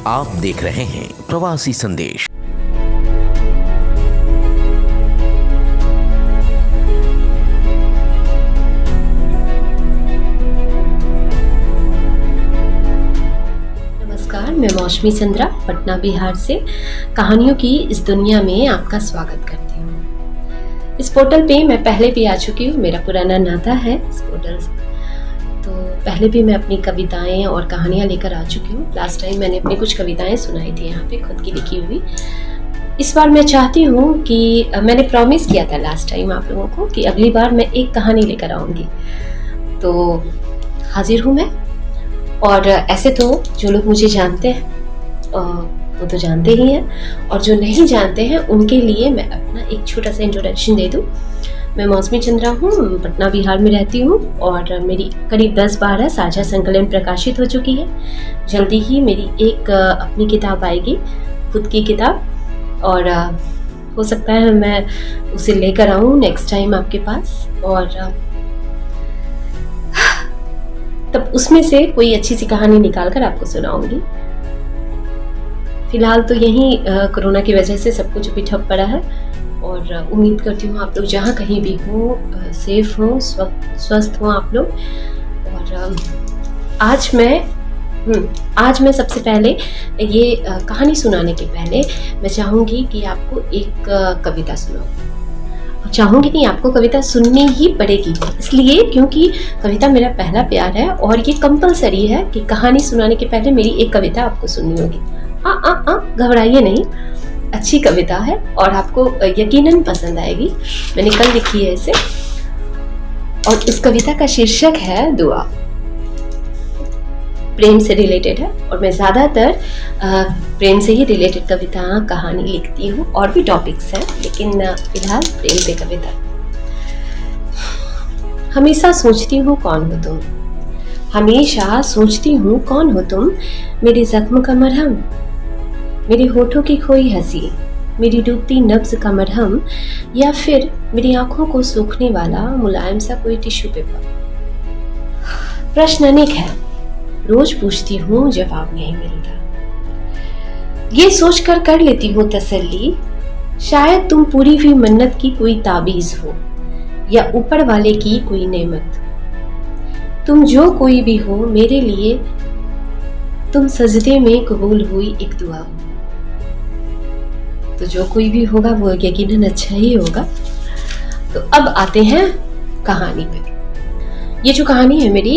आप देख रहे हैं प्रवासी संदेश। नमस्कार, मैं मौसमी चंद्रा पटना बिहार से कहानियों की इस दुनिया में आपका स्वागत करती हूँ। इस पोर्टल पे मैं पहले भी आ चुकी हूँ, मेरा पुराना नाता है इस पोर्टल से। तो पहले भी मैं अपनी कविताएं और कहानियां लेकर आ चुकी हूँ। लास्ट टाइम मैंने अपनी कुछ कविताएं सुनाई थी यहाँ पे, खुद की लिखी हुई। इस बार मैं चाहती हूँ कि मैंने प्रॉमिस किया था लास्ट टाइम आप लोगों को कि अगली बार मैं एक कहानी लेकर आऊँगी, तो हाजिर हूँ मैं। और ऐसे तो जो लोग मुझे जानते हैं वो तो जानते ही हैं, और जो नहीं जानते हैं उनके लिए मैं अपना एक छोटा सा इंट्रोडक्शन दे दूँ। मैं मौसमी चंद्रा हूँ, पटना बिहार में रहती हूँ और मेरी करीब 10-12 साझा संकलन प्रकाशित हो चुकी है। जल्दी ही मेरी एक अपनी किताब आएगी, खुद की किताब, और हो सकता है मैं उसे लेकर आऊँ नेक्स्ट टाइम आपके पास, और तब उसमें से कोई अच्छी सी कहानी निकाल कर आपको सुनाऊंगी। फिलहाल तो यही कोरोना की वजह से सब कुछ अभी ठप पड़ा है, और उम्मीद करती हूँ आप लोग जहाँ कहीं भी हो सेफ हो, स्वस्थ हो आप लोग। और आज मैं सबसे पहले ये कहानी सुनाने के पहले मैं चाहूँगी कि आपको एक कविता सुनाऊँ। चाहूँगी नहीं, आपको कविता सुननी ही पड़ेगी, इसलिए क्योंकि कविता मेरा पहला प्यार है और ये कंपलसरी है कि कहानी सुनाने के पहले मेरी एक कविता आपको सुननी होगी। घबराइए नहीं, अच्छी कविता है और आपको यकीनन पसंद आएगी। मैंने कल लिखी है इसे, और इस कविता का शीर्षक है दुआ। प्रेम से रिलेटेड है और मैं ज़्यादातर प्रेम से ही रिलेटेड कविता कहानी लिखती हूँ, और भी टॉपिक्स हैं, लेकिन फिलहाल प्रेम पे कविता। हमेशा सोचती हूँ कौन हो तुम, हमेशा सोचती हूँ कौन हो तुम, मेरे जख्म का मरहम, मेरे होठों की खोई हंसी, मेरी डूबती नब्ज का मरहम, या फिर मेरी आंखों को सूखने वाला मुलायम सा कोई टिश्यू पेपर। प्रश्न अनेक है, रोज पूछती हूँ जवाब नहीं मिलता। ये सोचकर कर लेती हूँ तसल्ली, शायद तुम पूरी हुई मन्नत की कोई ताबीज हो, या ऊपर वाले की कोई नेमत। तुम जो कोई भी हो मेरे लिए, तुम सजदे में कबूल हुई एक दुआ हो। तो जो कोई भी होगा वो यकीनन अच्छा ही होगा। तो अब आते हैं कहानी पे। ये जो कहानी है मेरी,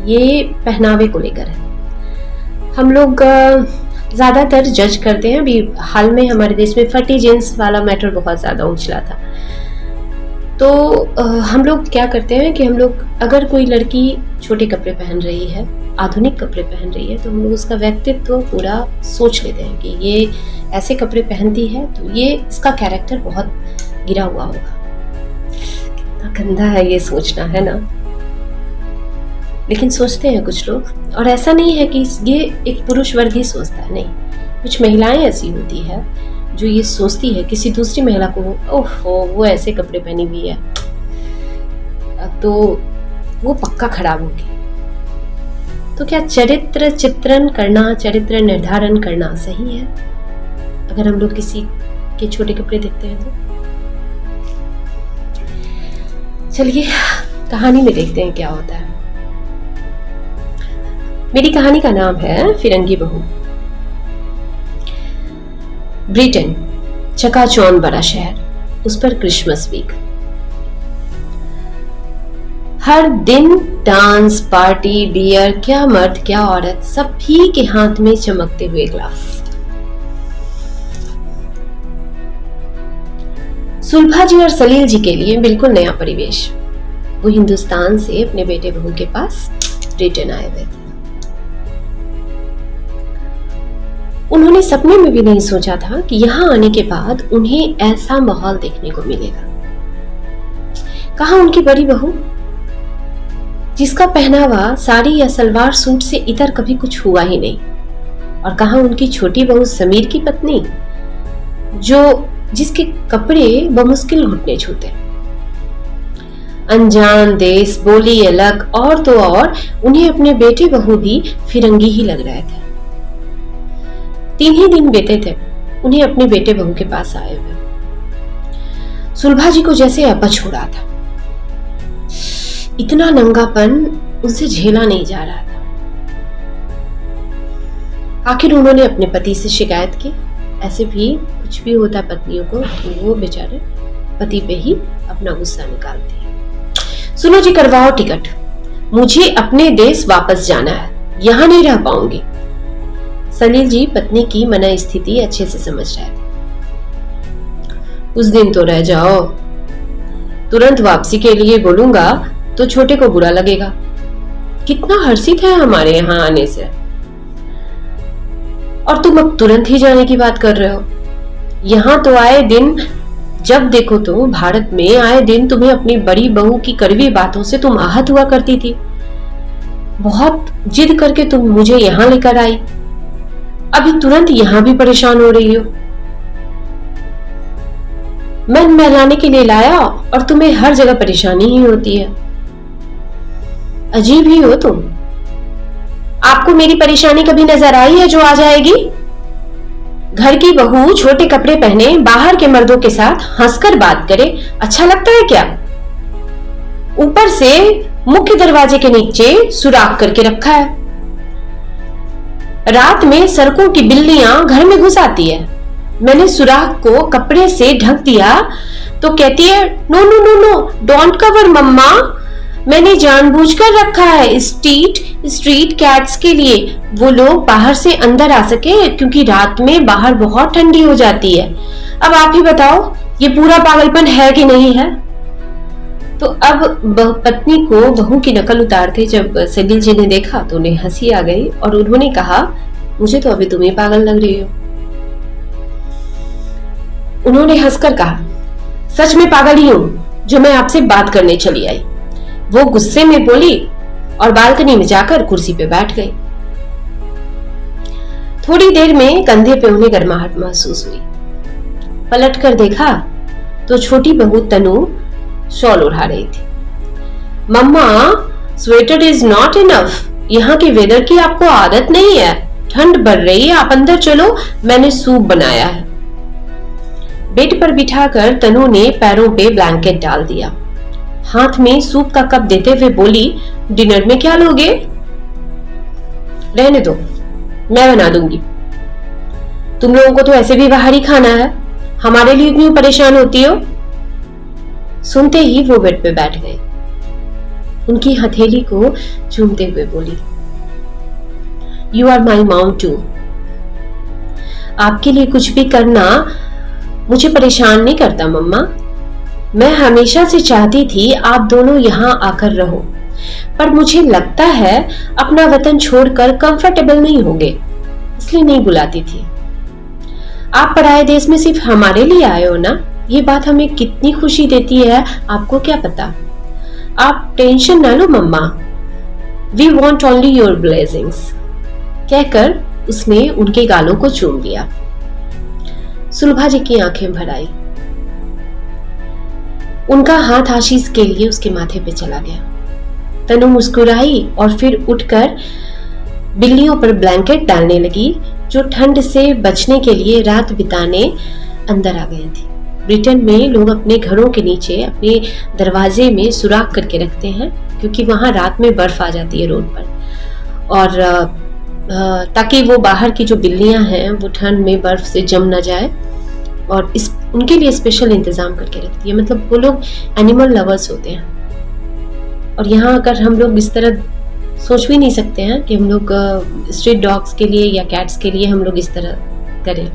ये पहनावे को लेकर है। हम लोग ज़्यादातर जज करते हैं, अभी हाल में हमारे देश में फटी जींस वाला मैटर बहुत ज़्यादा उछला था। तो हम लोग क्या करते हैं कि हम लोग, अगर कोई लड़की छोटे कपड़े पहन रही है, आधुनिक कपड़े पहन रही है, तो हम लोग उसका व्यक्तित्व पूरा सोच लेते हैं कि ये ऐसे कपड़े पहनती है तो ये इसका कैरेक्टर बहुत गिरा हुआ होगा। कितना गंदा है ये सोचना, है ना? लेकिन सोचते हैं कुछ लोग, और ऐसा नहीं है कि ये एक पुरुष वर्ग ही सोचता है, नहीं। कुछ महिलाएं ऐसी होती है जो ये सोचती है किसी दूसरी महिला को, ओहो वो ऐसे कपड़े पहनी हुई है तो वो पक्का खराब होगी। तो क्या चरित्र चित्रण करना, चरित्र निर्धारण करना सही है अगर हम लोग किसी के छोटे कपड़े देखते हैं तो? चलिए कहानी में देखते हैं क्या होता है। मेरी कहानी का नाम है फिरंगी बहू। ब्रिटेन, चकाचौंध बड़ा शहर, उस पर क्रिसमस वीक। हर दिन डांस, पार्टी, बियर, क्या मर्द क्या औरत, सभी के हाथ में चमकते हुए ग्लास। सुलभा जी और सलील जी के लिए बिल्कुल नया परिवेश। वो हिंदुस्तान से अपने बेटे बहू के पास ब्रिटेन आए हुए थे। उन्होंने सपने में भी नहीं सोचा था कि यहाँ आने के बाद उन्हें ऐसा माहौल देखने को मिलेगा। कहाँ उनकी बड़ी बहू, जिसका पहनावा साड़ी या सलवार सूट से इधर कभी कुछ हुआ ही नहीं, और कहाँ उनकी छोटी बहू समीर की पत्नी, जिसके कपड़े बमुश्किल घुटने छूते। अनजान देश, बोली अलग, और तो और उन्हें अपने बेटे बहू भी फिरंगी ही लग रहे थे। 3 ही दिन बीते थे उन्हें अपने बेटे बहू के पास आए हुए। सुलभा जी को जैसे अपच हो रहा था। इतना नंगापन उनसे झेला नहीं जा रहा था। आखिर उन्होंने अपने पति से शिकायत की। ऐसे भी कुछ भी होता पत्नियों को तो वो बेचारे पति पे ही अपना गुस्सा निकालती है। सुनो जी, करवाओ टिकट, मुझे अपने देश वापस जाना है, यहां नहीं रह पाऊंगी। सलील जी पत्नी की मना स्थिति अच्छे से समझ रहे थे। उस दिन तो रह जाओ, तुरंत वापसी के लिए बोलूंगा तो छोटे को बुरा लगेगा। कितना हर्षित है हमारे यहाँ आने से, और तुम अब तुरंत ही जाने की बात कर रहे हो। यहाँ तो आए दिन, जब देखो तो भारत में आए दिन तुम्हें अपनी बड़ी बहू की कड़वी बातों से तुम आहत हुआ करती थी। बहुत जिद करके तुम मुझे यहाँ लेकर आई, अभी तुरंत यहाँ भी परेशान हो रही हो। मन महलाने के लिए लाया और तुम्हें हर जगह परेशानी ही होती है। अजीब ही हो तुम। आपको मेरी परेशानी कभी नजर आई है जो आ जाएगी? घर की बहू छोटे कपड़े पहने बाहर के मर्दों के साथ हंसकर बात करे, अच्छा लगता है क्या? ऊपर से मुख्य दरवाजे के नीचे सुराख करके रखा है। रात में सड़कों की बिल्लियां घर में घुस आती है। मैंने सुराख को कपड़े से ढक दिया तो कहती है, no no no no, don't cover mamma, मैंने जानबूझकर रखा है स्ट्रीट कैट्स के लिए, वो लोग बाहर से अंदर आ सके, क्योंकि रात में बाहर बहुत ठंडी हो जाती है। अब आप ही बताओ, ये पूरा पागलपन है कि नहीं है? तो अब पत्नी को बहू की नकल उतारते जब सलील जी ने देखा तो उन्हें हंसी आ गई और उन्होंने कहा, मुझे तो अभी तुम ही पागल लग रही हो। उन्होंने हंसकर कहा, सच में पागल ही हूं जो मैं आपसे बात करने चली आई। वो गुस्से में बोली और बालकनी में जाकर कुर्सी पे बैठ गई। थोड़ी देर में कंधे पे उन्हें गर्माहट महसूस हुई। पलटकर देखा तो छोटी बहू तनु शॉल उड़ा रही थी। मम्मा, स्वेटर इज नॉट इनफ, यहाँ के वेदर की आपको आदत नहीं है, ठंड बढ़ रही है, आप अंदर चलो, मैंने सूप बनाया है। बेड पर बिठाकर तनु ने पैरों पे ब्लैंकेट डाल दिया। हाथ में सूप का कप देते हुए बोली, डिनर में क्या लोगे? रहने दो, मैं बना दूंगी। तुम लोगों को तो ऐसे भी बाहर ही खाना है, हमारे लिए क्यों परेशान होती हो? सुनते ही वो बेड पे बैठ गए। उनकी हथेली को चूमते हुए बोली, you are my mom too. आपके लिए कुछ भी करना मुझे परेशान नहीं करता मम्मा। मैं हमेशा से चाहती थी आप दोनों यहाँ आकर रहो, पर मुझे लगता है अपना वतन छोड़कर कंफर्टेबल नहीं होंगे, इसलिए नहीं बुलाती थी। आप पराये देश में सिर्फ हमारे लिए आए हो ना, ये बात हमें कितनी खुशी देती है आपको क्या पता। आप टेंशन ना लो mamma, we want only your blessings, कहकर उसने उनके गालों को चूम लिया। सुलभा जी की आंखें भर आई। उनका हाथ आशीष के लिए उसके माथे पे चला गया। तनु मुस्कुराई और फिर उठकर बिल्लियों पर ब्लैंकेट डालने लगी, जो ठंड से बचने के लिए रात बिताने अंदर आ गई थी। ब्रिटेन में लोग अपने घरों के नीचे अपने दरवाजे में सुराख करके रखते हैं, क्योंकि वहां रात में बर्फ आ जाती है रोड पर, और ताकि वो बाहर की जो बिल्लियां हैं वो ठंड में बर्फ से जम ना जाए, और इस उनके लिए स्पेशल इंतजाम करके रखती है। मतलब वो लोग एनिमल लवर्स होते हैं। और यहाँ अगर हम लोग इस तरह सोच भी नहीं सकते हैं कि हम लोग स्ट्रीट डॉग्स के लिए या कैट्स के लिए हम लोग इस तरह करें।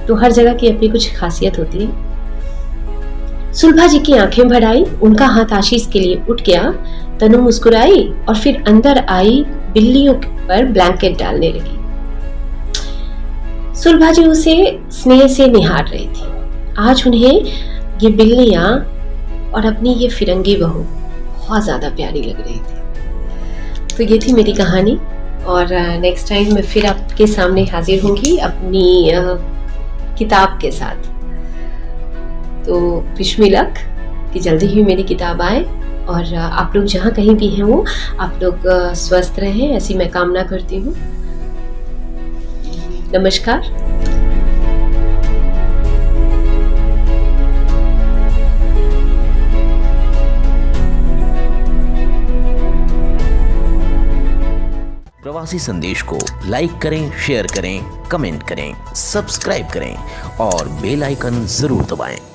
तो हर जगह की अपनी कुछ खासियत होती है। सुलभा जी की आंखें भर आई, उनका हाथ आशीष के लिए उठ गया। तनु मुस्कुराई और फिर अंदर आई, बिल्लियों पर ब्लैंकेट डालने लगी। सुलभा जी उसे स्नेह से निहार रही थी। आज उन्हें ये बिल्लियां और अपनी ये फिरंगी बहू बहुत ज्यादा प्यारी लग रही थी। तो ये थी मेरी कहानी, और नेक्स्ट टाइम मैं फिर आपके सामने हाजिर होंगी अपनी किताब के साथ। तो विश मी लक कि जल्दी ही मेरी किताब आए, और आप लोग जहाँ कहीं भी हैं वो आप लोग स्वस्थ रहें, ऐसी मैं कामना करती हूँ। नमस्कार। प्रवासी संदेश को लाइक करें, शेयर करें, कमेंट करें, सब्सक्राइब करें और बेल आइकन जरूर दबाएं।